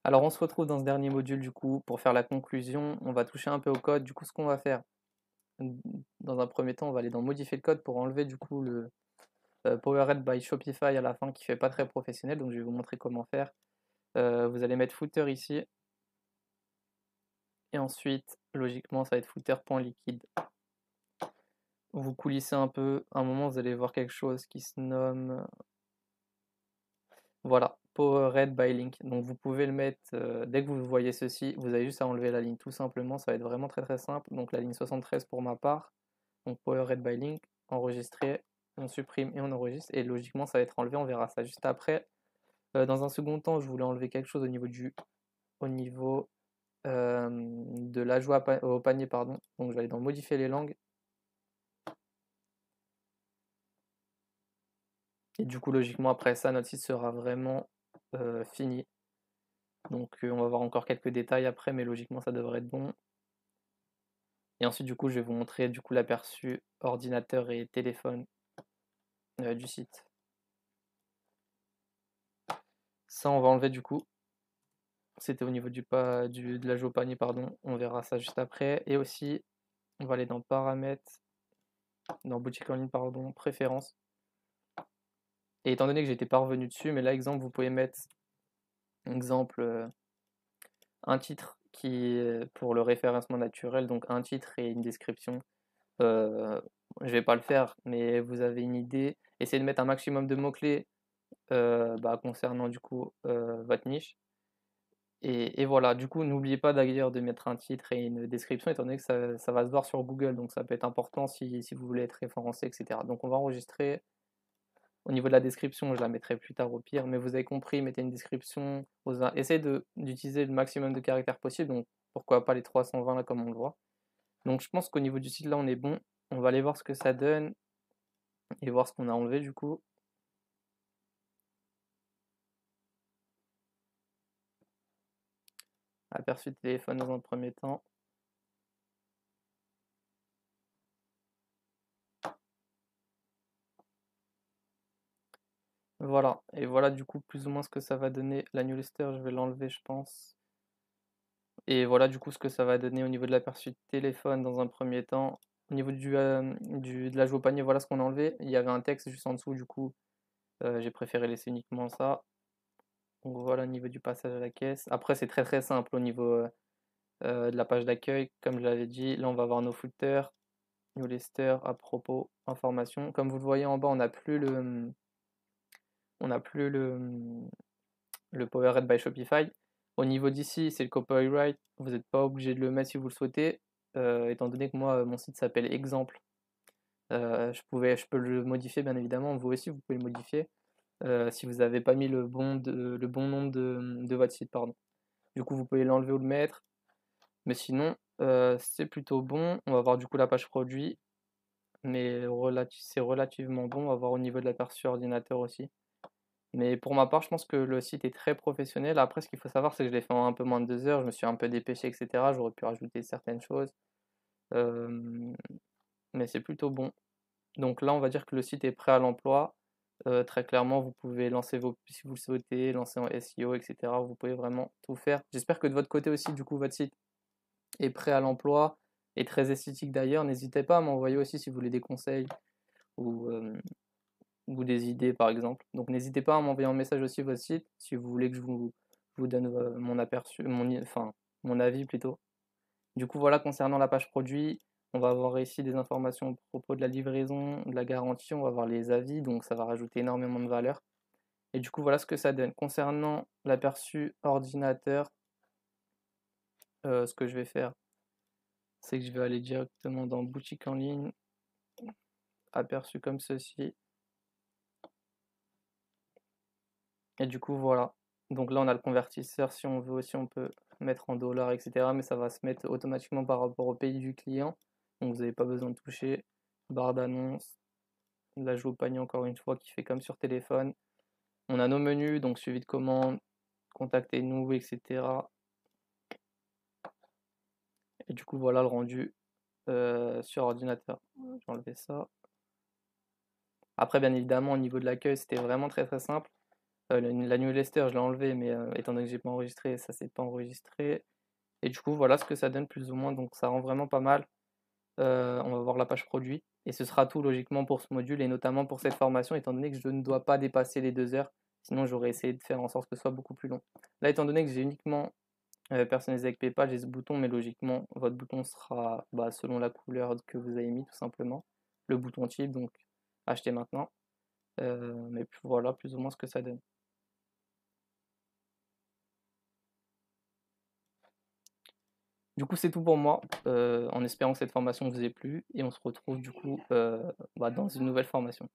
Alors on se retrouve dans ce dernier module du coup pour faire la conclusion. On va toucher un peu au code. Du coup, ce qu'on va faire, dans un premier temps, on va aller dans modifier le code pour enlever du coup le Powered by Shopify à la fin qui fait pas très professionnel. Donc je vais vous montrer comment faire. Vous allez mettre footer ici et ensuite logiquement ça va être footer.liquide. Vous coulissez un peu. À un moment vous allez voir quelque chose qui se nomme voilà, Powered by Link. Donc vous pouvez le mettre dès que vous voyez ceci, vous avez juste à enlever la ligne tout simplement. Ça va être vraiment très simple. Donc la ligne 73 pour ma part. Donc Powered by Link, enregistrer, on supprime et on enregistre. Et logiquement, ça va être enlevé, on verra ça juste après. Dans un second temps, je voulais enlever quelque chose au niveau de l'ajout au panier, pardon. Donc je vais aller dans modifier les langues. Et du coup, logiquement, après ça, notre site sera vraiment fini. Donc on va voir encore quelques détails après, mais logiquement, ça devrait être bon. Et ensuite, du coup, je vais vous montrer du coup l'aperçu ordinateur et téléphone du site. Ça, on va enlever du coup. C'était au niveau de l'ajout au panier, pardon. On verra ça juste après. Et aussi, on va aller dans paramètres, dans boutique en ligne, pardon, préférences. Et étant donné que j'étais pas revenu dessus, mais là, exemple, vous pouvez mettre, exemple, un titre qui est pour le référencement naturel, donc un titre et une description. Euh, je vais pas le faire, mais vous avez une idée. Essayez de mettre un maximum de mots-clés concernant du coup votre niche. Et voilà, du coup, n'oubliez pas d'ailleurs de mettre un titre et une description, étant donné que ça va se voir sur Google, donc ça peut être important si vous voulez être référencé, etc. Donc on va enregistrer. Au niveau de la description, je la mettrai plus tard au pire, mais vous avez compris, mettez une description, essayez d'utiliser le maximum de caractères possible, donc pourquoi pas les 320 là comme on le voit. Donc je pense qu'au niveau du site là, on est bon. On va aller voir ce que ça donne et voir ce qu'on a enlevé du coup. Aperçu de téléphone dans un premier temps. Voilà, et voilà du coup plus ou moins ce que ça va donner. La newsletter, je vais l'enlever, je pense. Et voilà du coup ce que ça va donner au niveau de l'aperçu de téléphone dans un premier temps. Au niveau de l'ajout au panier, voilà ce qu'on a enlevé. Il y avait un texte juste en dessous, du coup, j'ai préféré laisser uniquement ça. Donc voilà au niveau du passage à la caisse. Après, c'est très simple au niveau de la page d'accueil. Comme je l'avais dit, là on va avoir nos footers, newsletter, à propos, information. Comme vous le voyez en bas, on n'a plus le Powered by Shopify. Au niveau d'ici, c'est le copyright. Vous n'êtes pas obligé de le mettre si vous le souhaitez, étant donné que moi, mon site s'appelle Exemple. Je peux le modifier bien évidemment. Vous aussi, vous pouvez le modifier si vous n'avez pas mis le bon nom de votre site, pardon. Du coup, vous pouvez l'enlever ou le mettre. Mais sinon, c'est plutôt bon. On va voir du coup la page produit, mais c'est relativement bon. On va voir au niveau de l'aperçu ordinateur aussi. Mais pour ma part, je pense que le site est très professionnel. Après, ce qu'il faut savoir, c'est que je l'ai fait en un peu moins de 2 heures. Je me suis un peu dépêché, etc. J'aurais pu rajouter certaines choses. Euh, mais c'est plutôt bon. Donc là, on va dire que le site est prêt à l'emploi. Très clairement, vous pouvez si vous le souhaitez, lancer en SEO, etc. Vous pouvez vraiment tout faire. J'espère que de votre côté aussi, du coup, votre site est prêt à l'emploi et très esthétique d'ailleurs. N'hésitez pas à m'envoyer aussi si vous voulez des conseils ou, euh, ou des idées par exemple. Donc n'hésitez pas à m'envoyer un message aussi votre site si vous voulez que je vous donne mon aperçu, enfin mon avis plutôt. Du coup voilà, concernant la page produit, on va avoir ici des informations à propos de la livraison, de la garantie, on va voir les avis, donc ça va rajouter énormément de valeur. Et du coup voilà ce que ça donne. Concernant l'aperçu ordinateur, ce que je vais faire, c'est que je vais aller directement dans boutique en ligne, aperçu comme ceci. Et du coup, voilà. Donc là, on a le convertisseur. Si on veut aussi, on peut mettre en dollars, etc. Mais ça va se mettre automatiquement par rapport au pays du client. Donc vous n'avez pas besoin de toucher. Barre d'annonce. L'ajout au panier, encore une fois, qui fait comme sur téléphone. On a nos menus, donc suivi de commande, contactez-nous, etc. Et du coup, voilà le rendu sur ordinateur. Je vais enlever ça. Après, bien évidemment, au niveau de l'accueil, c'était vraiment très simple. La newsletter, je l'ai enlevé, mais étant donné que j'ai pas enregistré, ça s'est pas enregistré et du coup, voilà ce que ça donne plus ou moins, donc ça rend vraiment pas mal. On va voir la page produit et ce sera tout logiquement pour ce module et notamment pour cette formation étant donné que je ne dois pas dépasser les 2 heures, sinon j'aurais essayé de faire en sorte que ce soit beaucoup plus long. Là, étant donné que j'ai uniquement, personnalisé avec PayPal, j'ai ce bouton, mais logiquement votre bouton sera, bah, selon la couleur que vous avez mis tout simplement. Le bouton type donc acheter maintenant, mais puis voilà plus ou moins ce que ça donne. Du coup, c'est tout pour moi, en espérant que cette formation vous ait plu et on se retrouve du coup, bah, dans une nouvelle formation.